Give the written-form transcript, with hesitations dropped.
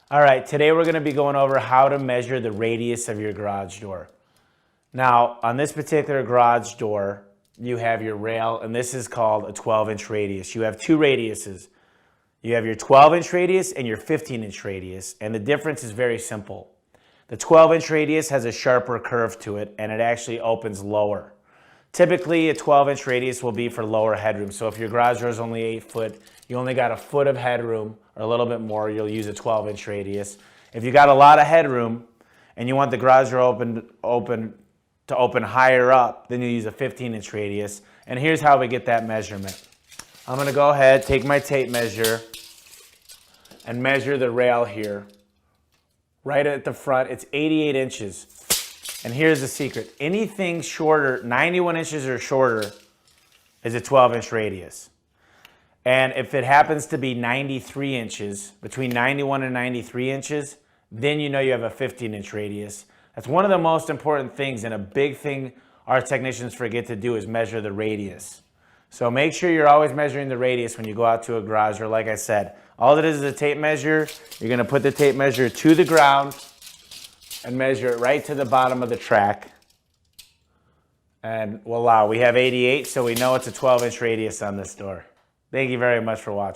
All right, today we're going to be going over how to measure the radius of your garage door. Now, on this particular garage door, you have your rail, and this is called a 12-inch radius. You have two radiuses. You have your 12-inch radius and your 15-inch radius, and the difference is very simple. The 12-inch radius has a sharper curve to it, and it actually opens lower. Typically, a 12-inch radius will be for lower headroom. So if your garage door is only 8 foot, you only got a foot of headroom, or a little bit more, you'll use a 12-inch radius. If you got a lot of headroom and you want the garage door to open higher up, then you use a 15-inch radius. And here's how we get that measurement. I'm going to go ahead, take my tape measure, and measure the rail here. Right at the front, it's 88 inches. And here's the secret. Anything shorter, 91 inches or shorter, is a 12-inch radius. And if it happens to be 93 inches, between 91 and 93 inches, then you know you have a 15-inch radius. That's one of the most important things, and a big thing our technicians forget to do is measure the radius. So make sure you're always measuring the radius when you go out to a garage door. Like I said, all it is a tape measure. You're going to put the tape measure to the ground and measure it right to the bottom of the track. And voila, we have 88, so we know it's a 12-inch radius on this door. Thank you very much for watching.